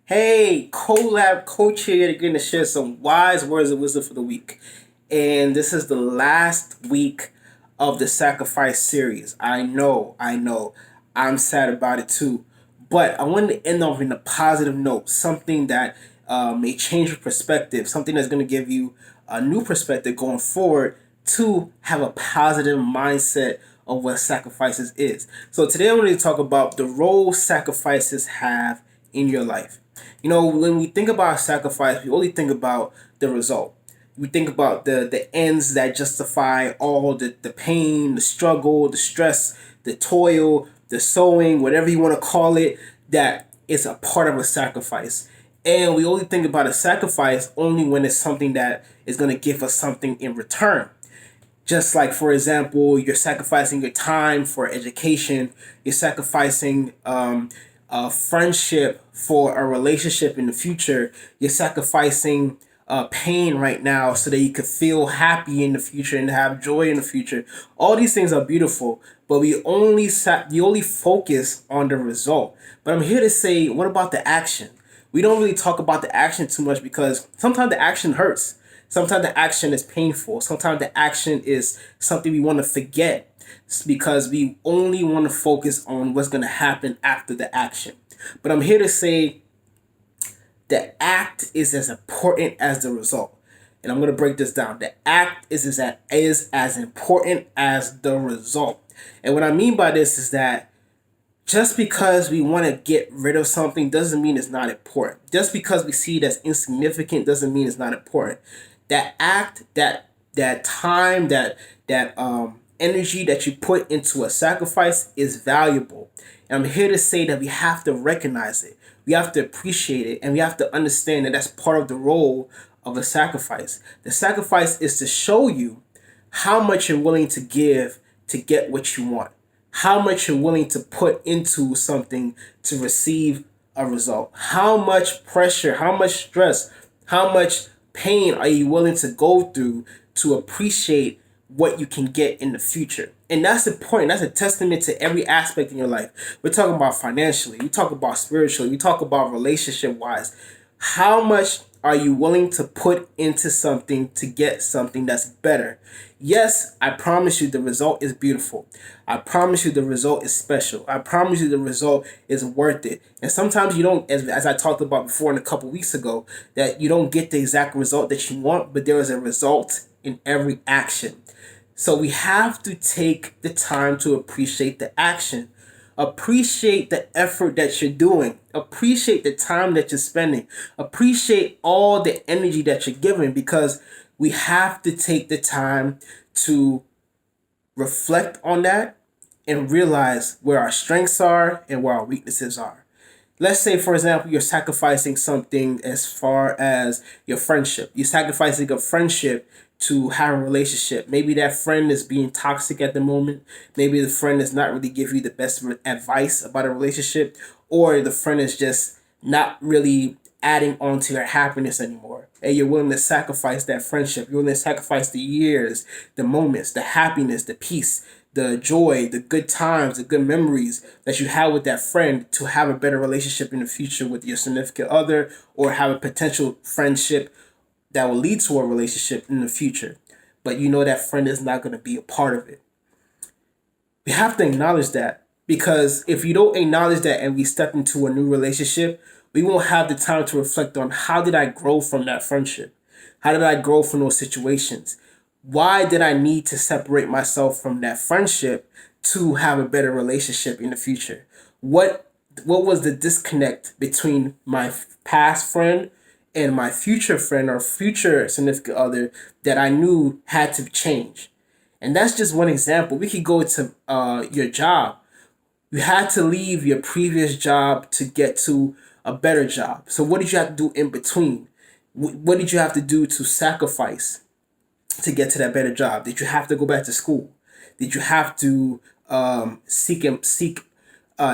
Hey, collab coach here again to share some wise words of wisdom for the week. And this is the last week of the sacrifice series. I know. I'm sad about it too. But I wanted to end off in a positive note, something that may change your perspective, something that's going to give you a new perspective going forward to have a positive mindset of what sacrifices is. So today I'm going to talk about the role sacrifices have in your life. When we think about sacrifice, we only think about the result. We think about the ends that justify all the pain, the struggle, the stress, the toil, the sowing, whatever you want to call it, that is a part of a sacrifice. And we only think about a sacrifice only when it's something that is going to give us something in return. Just like, for example, you're sacrificing your time for education, you're sacrificing a friendship for a relationship in the future, you're sacrificing pain right now so that you could feel happy in the future and have joy in the future. All these things are beautiful, but you only focus on the result. But I'm here to say, what about the action? We don't really talk about the action too much because sometimes the action hurts. Sometimes the action is painful. Sometimes the action is something we want to forget because we only want to focus on what's going to happen after the action. But I'm here to say the act is as important as the result. And I'm going to break this down. The act is as important as the result. And what I mean by this is that just because we want to get rid of something doesn't mean it's not important. Just because we see it as insignificant doesn't mean it's not important. That act, that time, that energy that you put into a sacrifice is valuable. And I'm here to say that we have to recognize it. We have to appreciate it, and we have to understand that that's part of the role of a sacrifice. The sacrifice is to show you how much you're willing to give to get what you want, how much you're willing to put into something to receive a result, how much pressure, how much stress, how much pain are you willing to go through to appreciate what you can get in the future. And that's important. That's a testament to every aspect in your life. We're talking about financially, we talk about spiritually, we talk about relationship wise. How much are you willing to put into something to get something that's better? Yes, I promise you the result is beautiful. I promise you the result is special. I promise you the result is worth it. And sometimes you don't, as I talked about before in a couple weeks ago, that you don't get the exact result that you want, but there is a result in every action. So we have to take the time to appreciate the action. Appreciate the effort that you're doing. Appreciate the time that you're spending. Appreciate all the energy that you're giving because we have to take the time to reflect on that and realize where our strengths are and where our weaknesses are. Let's say, for example, you're sacrificing something as far as your friendship. You're sacrificing a friendship to have a relationship. Maybe that friend is being toxic at the moment. Maybe the friend is not really giving you the best advice about a relationship, or the friend is just not really adding on to your happiness anymore. And you're willing to sacrifice that friendship. You're willing to sacrifice the years, the moments, the happiness, the peace, the joy, the good times, the good memories that you have with that friend to have a better relationship in the future with your significant other, or have a potential friendship that will lead to a relationship in the future. But you know that friend is not going to be a part of it. We have to acknowledge that because if you don't acknowledge that and we step into a new relationship, we won't have the time to reflect on how did I grow from that friendship? How did I grow from those situations? Why did I need to separate myself from that friendship to have a better relationship in the future? What was the disconnect between my past friend and my future friend or future significant other that I knew had to change? And that's just one example. We could go to your job. You had to leave your previous job to get to a better job. So what did you have to do in between? What did you have to do to sacrifice to get to that better job? Did you have to go back to school? Did you have to seek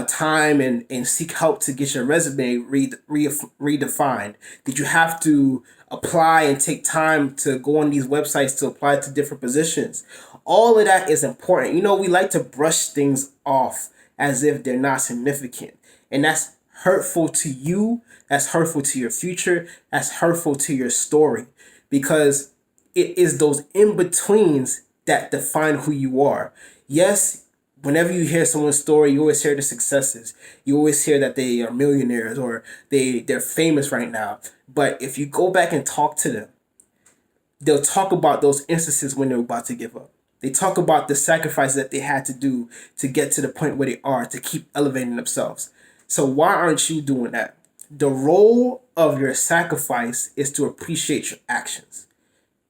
time and seek help to get your resume redefined? Did you have to apply and take time to go on these websites to apply to different positions? All of that is important. We like to brush things off as if they're not significant. And that's hurtful to you, that's hurtful to your future, that's hurtful to your story, because it is those in betweens that define who you are. Yes, whenever you hear someone's story, you always hear the successes. You always hear that they are millionaires or they're famous right now. But if you go back and talk to them, they'll talk about those instances when they're about to give up. They talk about the sacrifices that they had to do to get to the point where they are, to keep elevating themselves. So why aren't you doing that? The role of your sacrifice is to appreciate your actions.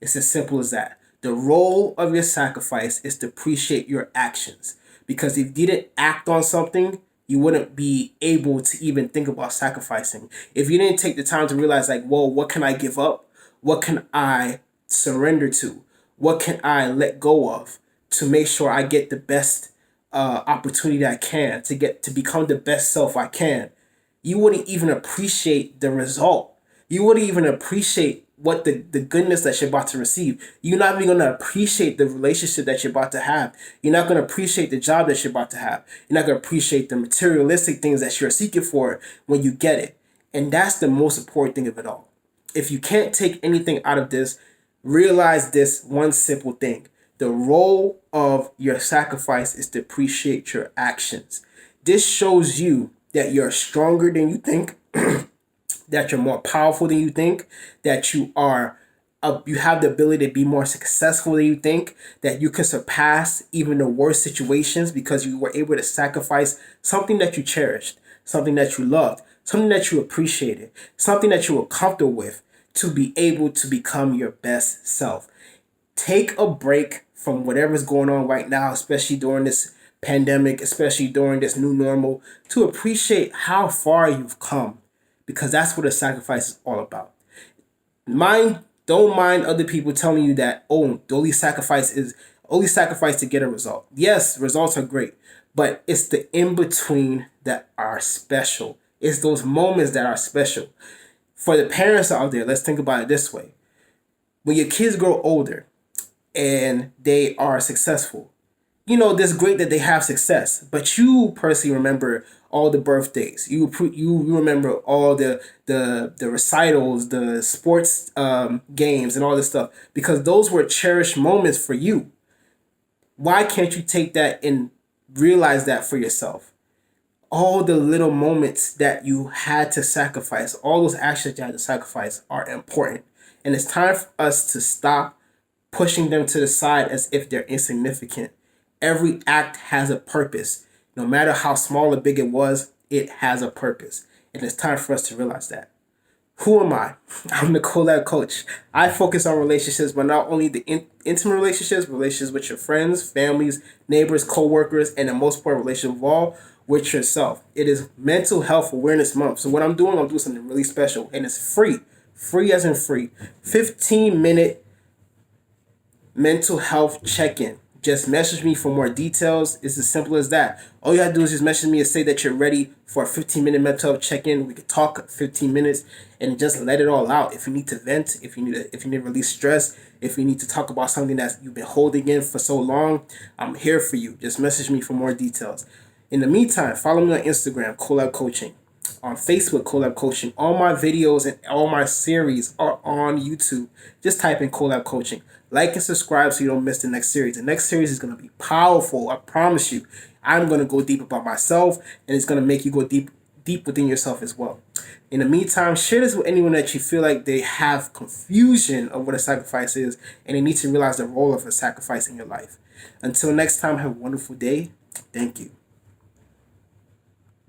It's as simple as that. The role of your sacrifice is to appreciate your actions. Because if you didn't act on something, you wouldn't be able to even think about sacrificing. If you didn't take the time to realize, like, whoa, what can I give up? What can I surrender to? What can I let go of to make sure I get the best opportunity I can to become the best self I can? You wouldn't even appreciate the result. You wouldn't even appreciate what the goodness that you're about to receive. You're not even going to appreciate the relationship that you're about to have. You're not going to appreciate the job that you're about to have. You're not going to appreciate the materialistic things that you're seeking for when you get it. And that's the most important thing of it all. If you can't take anything out of this, realize this one simple thing. The role of your sacrifice is to appreciate your actions. This shows you that you're stronger than you think, that you're more powerful than you think, that you have the ability to be more successful than you think, that you can surpass even the worst situations because you were able to sacrifice something that you cherished, something that you loved, something that you appreciated, something that you were comfortable with, to be able to become your best self. Take a break from whatever's going on right now, especially during this pandemic, especially during this new normal, to appreciate how far you've come, because that's what a sacrifice is all about. Don't mind other people telling you that, oh, the only sacrifice to get a result. Yes, results are great, but it's the in between that are special. It's those moments that are special. For the parents out there, let's think about it this way. When your kids grow older and they are successful, it's great that they have success, but you personally remember all the birthdays. You remember all the recitals, the sports games, and all this stuff, because those were cherished moments for you. Why can't you take that and realize that for yourself? All the little moments that you had to sacrifice, all those actions you had to sacrifice are important. And it's time for us to stop pushing them to the side as if they're insignificant. Every act has a purpose. No matter how small or big it was, it has a purpose. And it's time for us to realize that. Who am I? I'm the Collab Coach. I focus on relationships, but not only the intimate relationships with your friends, families, neighbors, co-workers, and the most important relationship of all, with yourself. It is Mental Health Awareness Month. So what I'm doing something really special, and it's free. Free as in free. 15-minute mental health check-in. Just message me for more details. It's as simple as that. All you have to do is just message me and say that you're ready for a 15-minute mental health check-in. We could talk 15 minutes and just let it all out. If you need to vent, if you need to release stress, if you need to talk about something that you've been holding in for so long, I'm here for you. Just message me for more details. In the meantime, follow me on Instagram, Collab Coaching. On Facebook, Collab Coaching. All my videos and all my series are on YouTube. Just type in Collab Coaching. Like and subscribe so you don't miss the next series. The next series is going to be powerful. I promise you. I'm going to go deep about myself, and it's going to make you go deep within yourself as well. In the meantime, share this with anyone that you feel like they have confusion of what a sacrifice is, and they need to realize the role of a sacrifice in your life. Until next time, have a wonderful day. Thank you.